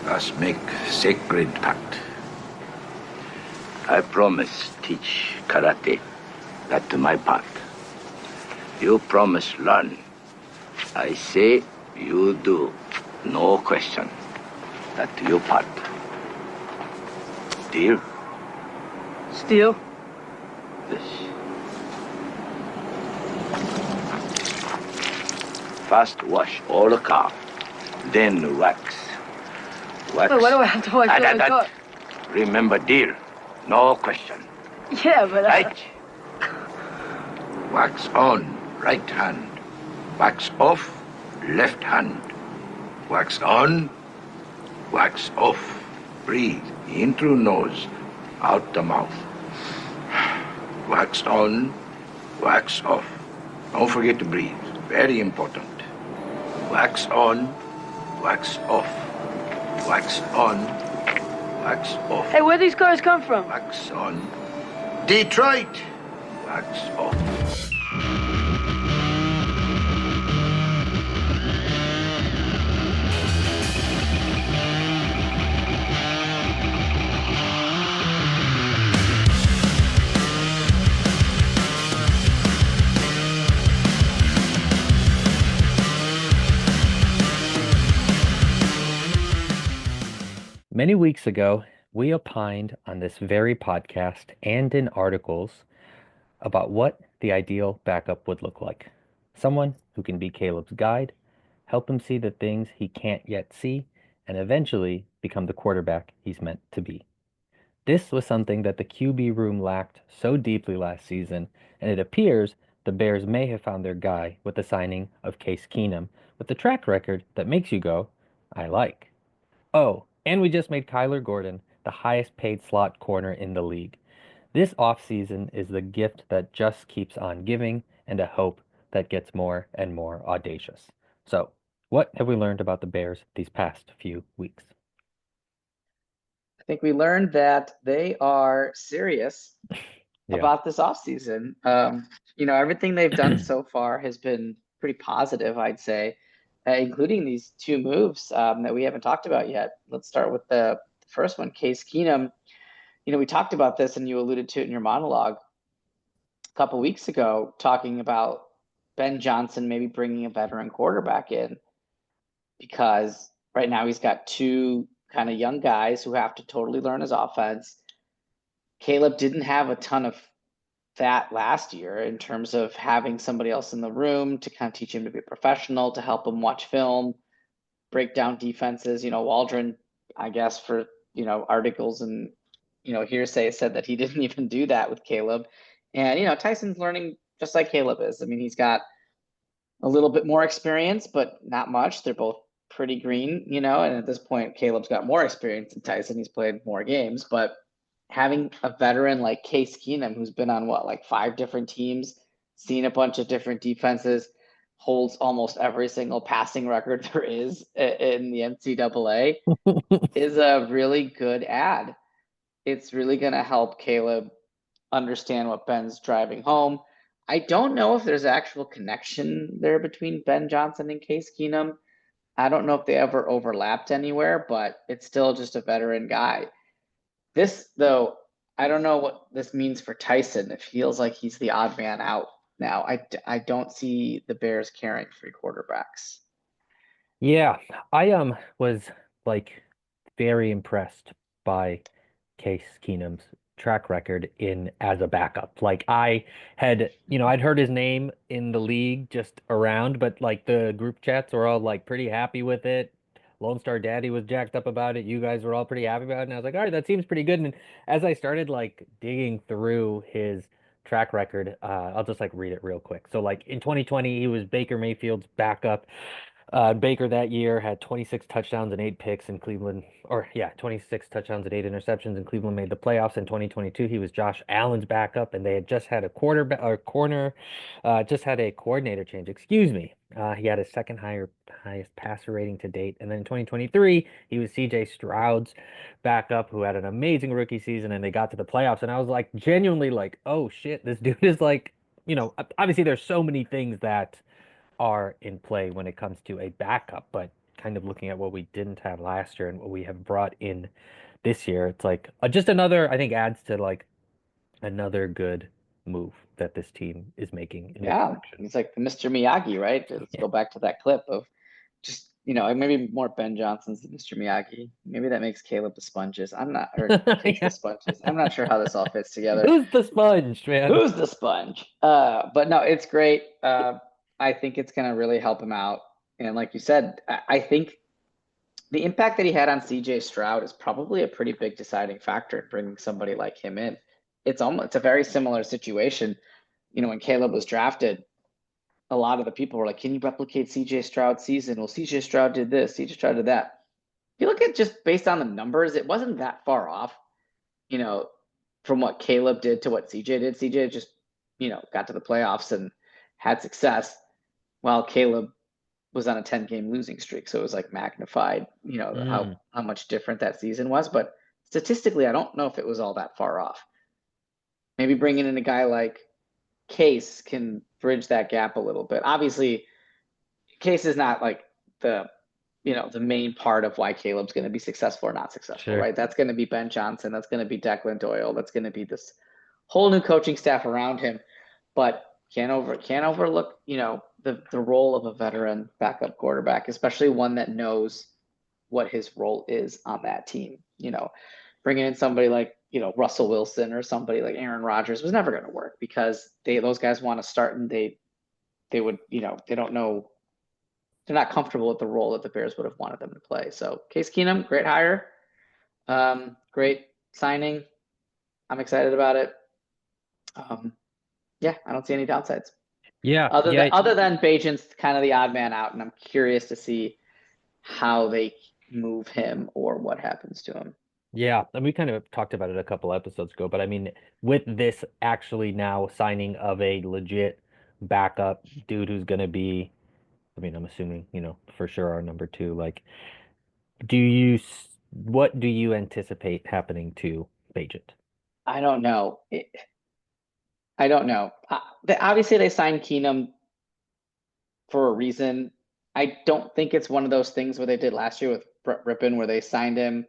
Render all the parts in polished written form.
Us make sacred pact. I promise teach karate. That to my part. You promise learn. I say you do. No question. That to your part. Deal? Steel? Yes. First wash all the car. Then wax. Wax. Wait, why do I have to wash all the car? Remember deal. No question. Yeah, but Right. Wax on, right hand. Wax off, left hand. Wax on, wax off. Breathe in through nose, out the mouth. Wax on, wax off. Don't forget to breathe. Very important. Wax on, wax off. Wax on, wax off. Hey, where these cars come from? Wax on. Detroit. Wax off. Many weeks ago, we opined on this very podcast and in articles about what the ideal backup would look like. Someone who can be Caleb's guide, help him see the things he can't yet see, and eventually become the quarterback he's meant to be. This was something that the QB room lacked so deeply last season, and it appears the Bears may have found their guy with the signing of Case Keenum, with the track record that makes you go, I like. Oh, and we just made Kyler Gordon the highest paid slot corner in the league. This offseason is the gift that just keeps on giving and a hope that gets more and more audacious. So, what have we learned about the Bears these past few weeks? I think we learned that they are serious about this offseason. Everything they've done so far has been pretty positive, I'd say, including these two moves that we haven't talked about yet. Let's start with the first one, Case Keenum. We talked about this and you alluded to it in your monologue a couple weeks ago, talking about Ben Johnson maybe bringing a veteran quarterback in, because right now he's got two kind of young guys who have to totally learn his offense. Caleb didn't have a ton of that last year in terms of having somebody else in the room to kind of teach him to be a professional, to help him watch film, break down defenses. Waldron, I guess, for, articles and, hearsay said that he didn't even do that with Caleb. And, Tyson's learning just like Caleb is. I mean, he's got a little bit more experience, but not much. They're both pretty green, and at this point, Caleb's got more experience than Tyson. He's played more games, but having a veteran like Case Keenum, who's been on 5 different teams, seen a bunch of different defenses, holds almost every single passing record there is in the NCAA, is a really good add. It's really going to help Caleb understand what Ben's driving home. I don't know if there's actual connection there between Ben Johnson and Case Keenum. I don't know if they ever overlapped anywhere, but it's still just a veteran guy. This, though, I don't know what this means for Tyson. It feels like he's the odd man out now. I don't see the Bears carrying 3 quarterbacks. Yeah, I was very impressed by Case Keenum's track record as a backup. I had, I'd heard his name in the league just around, but the group chats were all pretty happy with it. Lone Star Daddy was jacked up about it. You guys were all pretty happy about it. And I was like, all right, that seems pretty good. And as I started digging through his track record, I'll just read it real quick. So in 2020, he was Baker Mayfield's backup. Baker that year had 26 touchdowns and 8 picks in Cleveland, 26 touchdowns and 8 interceptions, and Cleveland made the playoffs. In 2022, he was Josh Allen's backup, and they had just had a coordinator change. Excuse me. He had his second highest passer rating to date. And then in 2023, he was CJ Stroud's backup, who had an amazing rookie season, and they got to the playoffs. And I was genuinely oh shit, this dude is obviously there's so many things that are in play when it comes to a backup, but kind of looking at what we didn't have last year and what we have brought in this year, it's like just another, I think, adds to like another good move that this team is making in the Yeah, direction. he's like the Mr. Miyagi, right? Let's go back to that clip of just, maybe more Ben Johnson's than Mr. Miyagi. Maybe that makes Caleb the sponges. I'm not, or Case the sponges. I'm not sure how this all fits together. Who's the sponge, man? Who's the sponge? But no, it's great. I think it's gonna really help him out. And like you said, I think the impact that he had on CJ Stroud is probably a pretty big deciding factor in bringing somebody like him in. It's a very similar situation. When Caleb was drafted, a lot of the people were like, can you replicate CJ Stroud's season? Well, CJ Stroud did this, CJ Stroud did that. If you look at just based on the numbers, it wasn't that far off, from what Caleb did to what CJ did. CJ just, got to the playoffs and had success, while Caleb was on a 10-game losing streak. So it was like magnified, how much different that season was. But statistically, I don't know if it was all that far off. Maybe bringing in a guy like Case can bridge that gap a little bit. Obviously, Case is not like the main part of why Caleb's going to be successful or not successful, right? That's going to be Ben Johnson. That's going to be Declan Doyle. That's going to be this whole new coaching staff around him. But can't overlook, the role of a veteran backup quarterback, especially one that knows what his role is on that team. Bringing in somebody like, Russell Wilson or somebody like Aaron Rodgers was never going to work, because those guys want to start and they would, they don't know, they're not comfortable with the role that the Bears would have wanted them to play. So Case Keenum, great hire. Great signing. I'm excited about it. Yeah, I don't see any downsides. Yeah. Other than Bajan's kind of the odd man out, and I'm curious to see how they move him or what happens to him. Yeah, and we kind of talked about it a couple episodes ago, but I mean, with this actually now signing of a legit backup dude who's going to be, I mean, I'm assuming, for sure our number two, like, what do you anticipate happening to Bajent? I don't know. I don't know. Obviously, they signed Keenum for a reason. I don't think it's one of those things where they did last year with Brett Rippon, where they signed him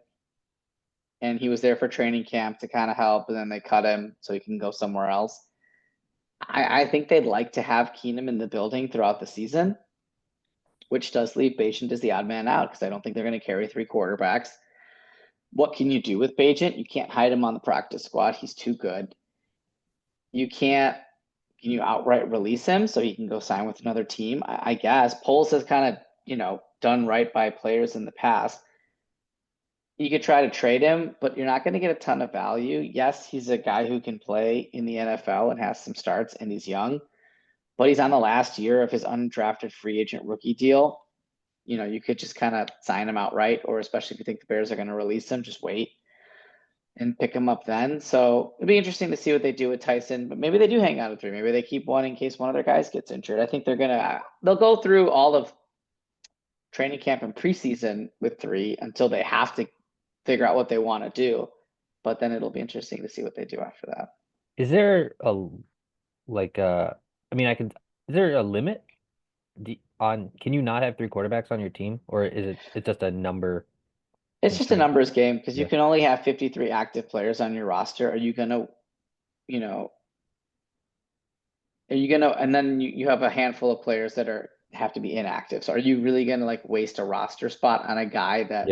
and he was there for training camp to kind of help, and then they cut him so he can go somewhere else. I think they'd like to have Keenum in the building throughout the season, which does leave Bajent as the odd man out, because I don't think they're going to carry three quarterbacks. What can you do with Bajent? You can't hide him on the practice squad. He's too good. Can you outright release him so he can go sign with another team? I guess Poles has kind of, done right by players in the past. You could try to trade him, but you're not going to get a ton of value. Yes, he's a guy who can play in the NFL and has some starts, and he's young, but he's on the last year of his undrafted free agent rookie deal. You could just kind of sign him outright, or especially if you think the Bears are going to release him, just wait and pick him up then. So it'd be interesting to see what they do with Tyson, but maybe they do hang out at three. Maybe they keep one in case one of their guys gets injured. I think they'll go through all of training camp and preseason with three until they have to figure out what they want to do. But then it'll be interesting to see what they do after that. Is there is there a limit can you not have three quarterbacks on your team, or is it just a number? It's just a numbers game, because you can only have 53 active players on your roster. Are you gonna, and then you have a handful of players that have to be inactive. So are you really gonna waste a roster spot on a guy that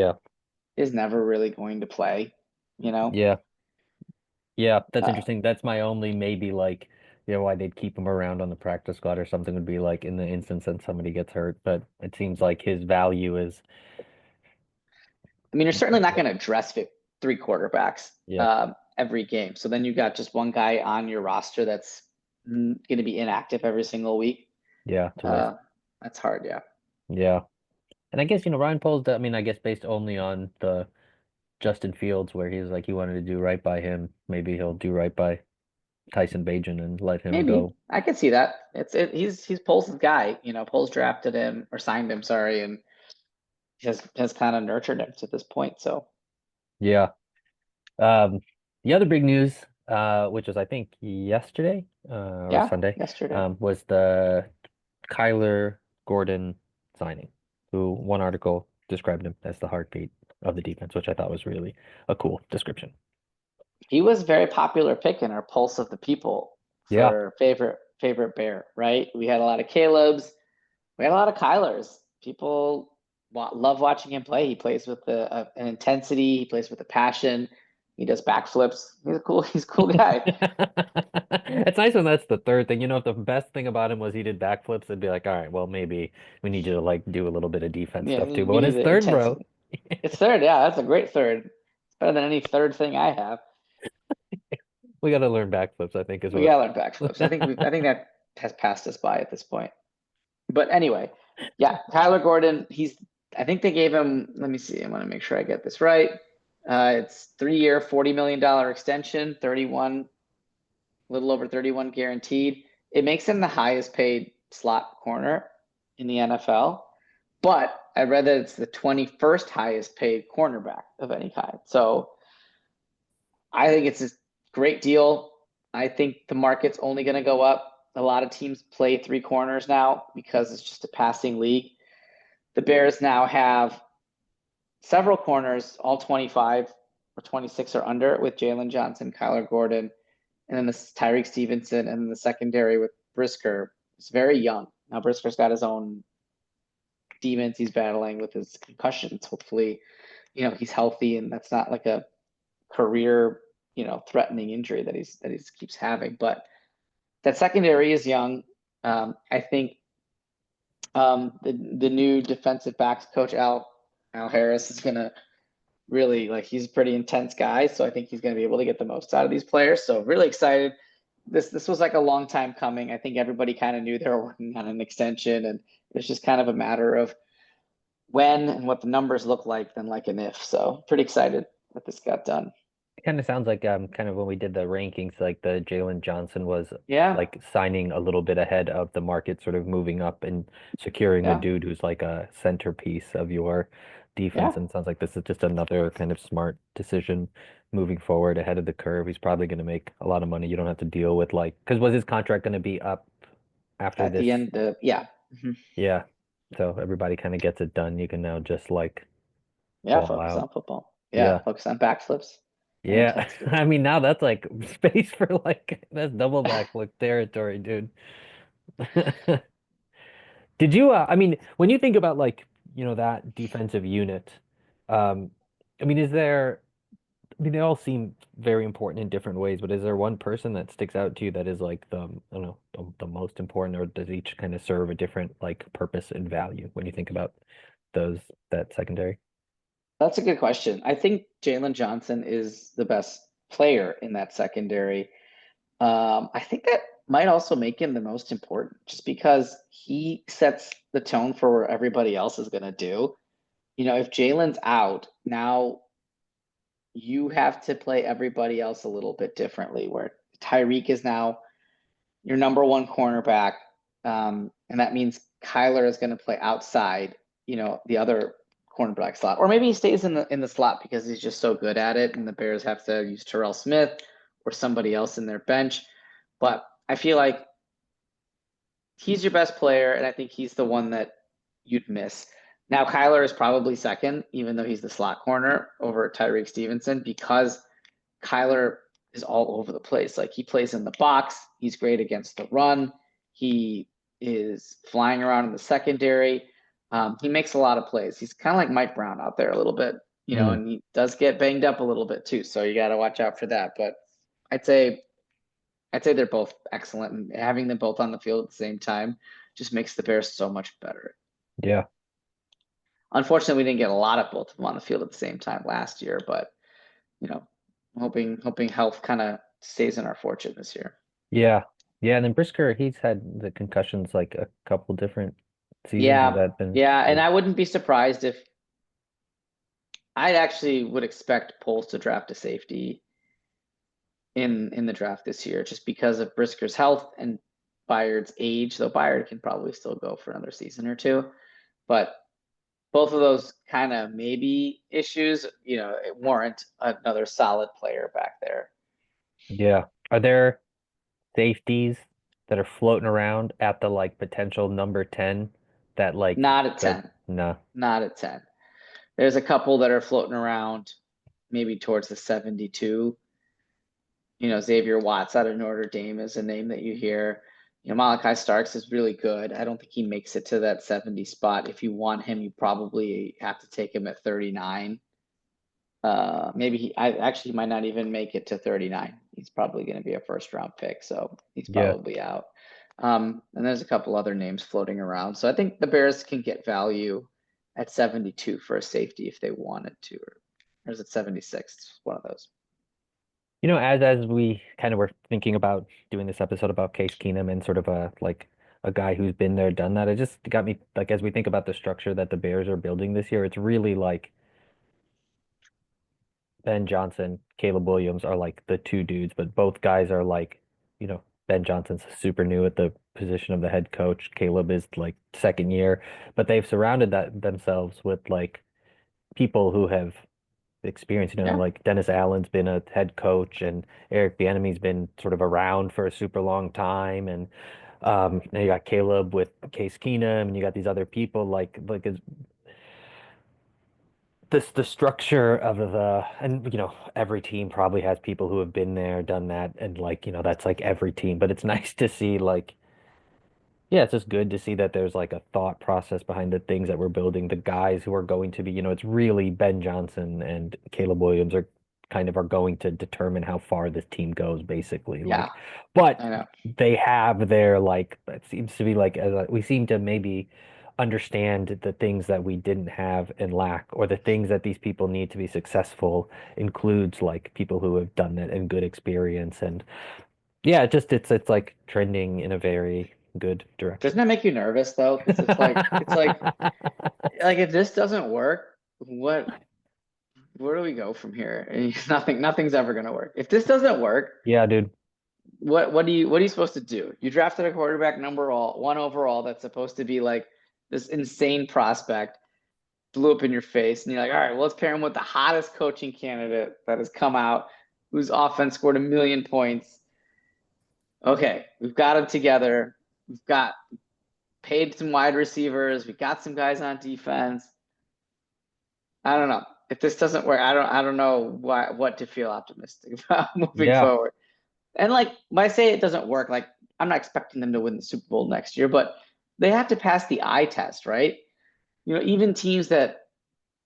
is never really going to play? Yeah, that's interesting. That's my only maybe why they'd keep him around on the practice squad or something would be in the instance that somebody gets hurt. But it seems like his value is. I mean, you're certainly not going to dress fit three quarterbacks every game. So then you got just one guy on your roster that's going to be inactive every single week. Yeah, that's hard. Yeah. Yeah, and I guess Ryan Poles. I mean, I guess based only on the Justin Fields, where he's he wanted to do right by him, maybe he'll do right by Tyson Bagent and let him go. I could see that. He's Poles' guy. Poles drafted him or signed him, sorry, and has kind of nurtured him to this point. So yeah. The other big news, which was I think yesterday or Sunday, yesterday, was the Kyler Gordon signing. who one article described him as the heartbeat of the defense, which I thought was really a cool description. He was a very popular pick in our Pulse of the People Yeah. for favorite Bear, right? We had a lot of Caleb's, we had a lot of Kyler's. People love watching him play. He plays with an intensity. He plays with a passion. He does backflips. He's a cool guy. It's nice when that's the third thing. If the best thing about him was he did backflips, it'd be like, all right, well, maybe we need you to like do a little bit of defense Yeah, stuff too. But we when need it's the third, bro, intensity. It's third, yeah, that's a great third. It's better than any third thing I have. we got to learn backflips, I think, is We what. gotta learn backflips. I think that has passed us by at this point. But anyway, yeah, Kyler Gordon, I think they gave him, let me see, I want to make sure I get this right. It's 3-year, $40 million extension, 31, a little over 31 guaranteed. It makes him the highest paid slot corner in the NFL, but I read that it's the 21st highest paid cornerback of any kind. So I think it's a great deal. I think the market's only going to go up. A lot of teams play 3 corners now because it's just a passing league. The Bears now have several corners, all 25 or 26 or under, with Jalen Johnson, Kyler Gordon, and then this Tyreek Stevenson, and then the secondary with Brisker. It's very young. Now Brisker's got his own demons he's battling with his concussions. Hopefully, he's healthy and that's not like a career, threatening injury that he keeps having. But that secondary is young. I think the new defensive backs coach Al Harris is gonna really he's a pretty intense guy, so I think he's gonna be able to get the most out of these players. So really excited. This was like a long time coming. I think everybody kind of knew they were working on an extension, and it's just kind of a matter of when and what the numbers look like than like an if. So pretty excited that this got done. It kind of sounds like kind of when we did the rankings, like the Jalen Johnson was Yeah, like signing a little bit ahead of the market, sort of moving up and securing a yeah, dude who's like a centerpiece of your defense. yeah. And it sounds like this is just another kind of smart decision moving forward ahead of the curve. He's probably going to make a lot of money. You don't have to deal with because was his contract going to be up after At this? the end of Mhm. Yeah. So everybody kind of gets it done. You can now just ball focus out. on football. Yeah, Yeah. focus on backflips and Yeah. intensity. I mean, now that's like space for that's double backflip territory, dude. Did you, I mean, when you think about that defensive unit, um, I mean, I mean, they all seem very important in different ways, but is there one person that sticks out to you that is like I don't know, the most important, or does each kind of serve a different purpose and value when you think about that secondary? That's a good question. I think Jalen Johnson is the best player in that secondary. I think that might also make him the most important, just because he sets the tone for what everybody else is going to do. If Jalen's out, now you have to play everybody else a little bit differently, where Tyreek is now your number one cornerback. And that means Kyler is going to play outside, the other cornerback slot, or maybe he stays in the slot because he's just so good at it, and the Bears have to use Terrell Smith or somebody else in their bench. But I feel like he's your best player, and I think he's the one that you'd miss. Now, Kyler is probably second, even though he's the slot corner over Tyreek Stevenson, because Kyler is all over the place. Like, he plays in the box. He's great against the run. He is flying around in the secondary. He makes a lot of plays. He's kind of like Mike Brown out there a little bit, and he does get banged up a little bit too. So you got to watch out for that. But I'd say they're both excellent, and having them both on the field at the same time just makes the Bears so much better. Yeah. Unfortunately, we didn't get a lot of both of them on the field at the same time last year, but hoping health kind of stays in our fortune this year. Yeah. Yeah. And then Brisker, he's had the concussions like a couple different seasons. Has Yeah, that been? yeah, and I wouldn't be surprised if I actually would expect Poles to draft a safety in the draft this year, just because of Brisker's health and Byard's age, though Byard can probably still go for another season or two. But both of those kind of maybe issues, it warrant another solid player back there. Yeah. Are there safeties that are floating around at the potential number 10 that Not at the 10. No. Not at 10. There's a couple that are floating around, maybe towards the 72. Xavier Watts out of Notre Dame is a name that you hear. Malachi Starks is really good. I don't think he makes it to that 70 spot. If you want him, you probably have to take him at 39. Maybe he might not even make it to 39. He's probably going to be a first round pick, so he's probably out. And there's a couple other names floating around. So I think the Bears can get value at 72 for a safety if they wanted to, or is it 76? One of those. As we kind of were thinking about doing this episode about Case Keenum and sort of a guy who's been there, done that, it just got me like, as we think about the structure that the Bears are building this year, it's really like Ben Johnson, Caleb Williams are like the two dudes, but both guys are like, Ben Johnson's super new at the position of the head coach. Caleb is like second year, but they've surrounded themselves with like people who have experience, Yeah. like Dennis Allen's been a head coach and Eric Bieniemy's been sort of around for a super long time. And now you got Caleb with Case Keenum and you got these other people like the structure of and every team probably has people who have been there, done that, and like, that's like every team. But it's nice to see like, yeah, it's just good to see that there's like a thought process behind the things that we're building. The guys who are going to be, it's really Ben Johnson and Caleb Williams are going to determine how far this team goes, basically. Yeah, but I know. they have their like, it seems to be like, we seem to maybe understand the things that we didn't have and lack, or the things that these people need to be successful includes like people who have done it and good experience. And yeah, it's like trending in a very good direction. Doesn't that make you nervous though? Because it's like if this doesn't work, where do we go from here? Nothing's ever gonna work. If this doesn't work, yeah, dude. What are you supposed to do? You drafted a quarterback one overall that's supposed to be like this insane prospect, blew up in your face, and you're like, all right, well, let's pair him with the hottest coaching candidate that has come out, whose offense scored 1 million points. Okay, we've got them together. We've got paid some wide receivers. We got some guys on defense. I don't know. If this doesn't work, I don't know what to feel optimistic about moving forward. And like, when I say it doesn't work, like, I'm not expecting them to win the Super Bowl next year, but they have to pass the eye test, right? Even teams that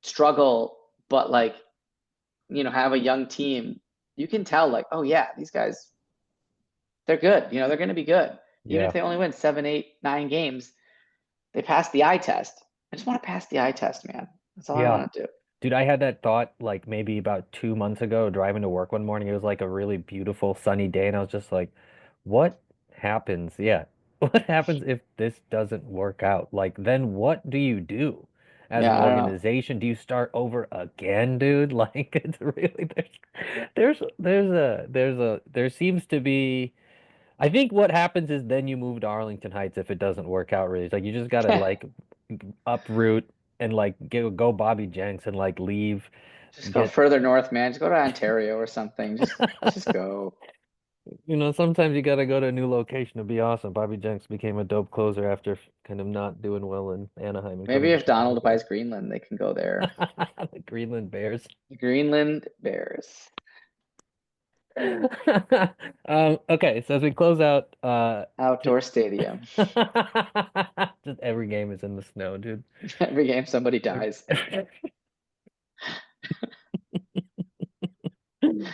struggle, but like, have a young team, you can tell like, oh yeah, these guys, they're good. They're going to be good. Even if they only win 7, 8, 9 games, they pass the eye test. I just want to pass the eye test, man. That's all I want to do. Dude, I had that thought like maybe about 2 months ago, driving to work one morning. It was like a really beautiful sunny day, and I was just like, what happens? Yeah. What happens if this doesn't work out? Like, then what do you do as an Yeah, I don't know. organization? Do you start over again, dude? Like, it's really there seems to be. I think what happens is then you move to Arlington Heights if it doesn't work out really. It's like you just gotta like uproot and like go Bobby Jenks and like leave. Just go further north, man. Just go to Ontario or something. Just go. Sometimes you gotta go to a new location to be awesome. Bobby Jenks became a dope closer after kind of not doing well in Anaheim. Maybe if Donald buys Greenland, they can go there. The Greenland Bears. Greenland Bears. Okay, so as we close out, outdoor stadium. Just every game is in the snow, dude. Every game somebody dies.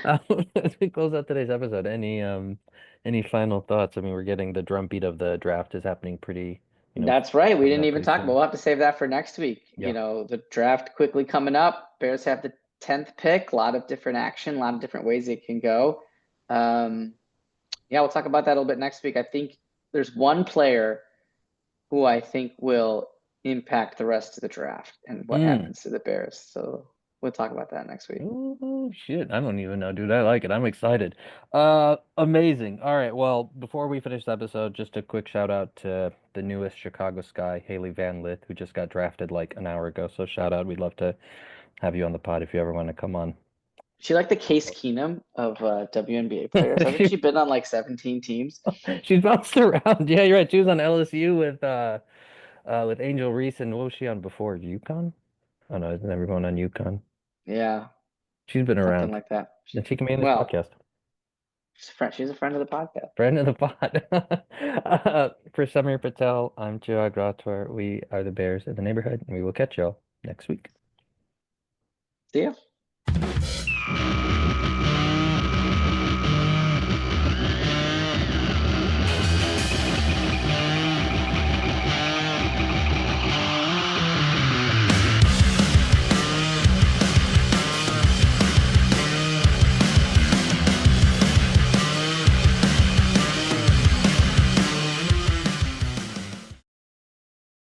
As we close out today's episode, any final thoughts? I mean, we're getting the drumbeat of the draft is happening pretty. That's right. We didn't even talk soon. about. We'll have to save that for next week. Yep. The draft quickly coming up. Bears have the 10th pick. A lot of different action. A lot of different ways it can go. Yeah, we'll talk about that a little bit next week. I think there's one player who I think will impact the rest of the draft and what happens to the Bears. So we'll talk about that next week. Oh, shit. I don't even know, dude. I like it. I'm excited. Amazing. All right. Well, before we finish the episode, just a quick shout out to the newest Chicago Sky, Haley Van Lith, who just got drafted like an hour ago. So shout out. We'd love to have you on the pod if you ever want to come on. She like the Case Keenum of WNBA players. Hasn't she been on like 17 teams? She's bounced around. Yeah, you're right. She was on LSU with with Angel Reese, and what was she on before? Yukon? Oh no, isn't everyone on Yukon? Yeah, She's been something around. like that. And she can be in this Well, podcast. she's a friend of the podcast. Friend of the pod. For Samir Patel, I'm Chirag Rathod. We are the Bears in the neighborhood, and we will catch y'all next week. See ya.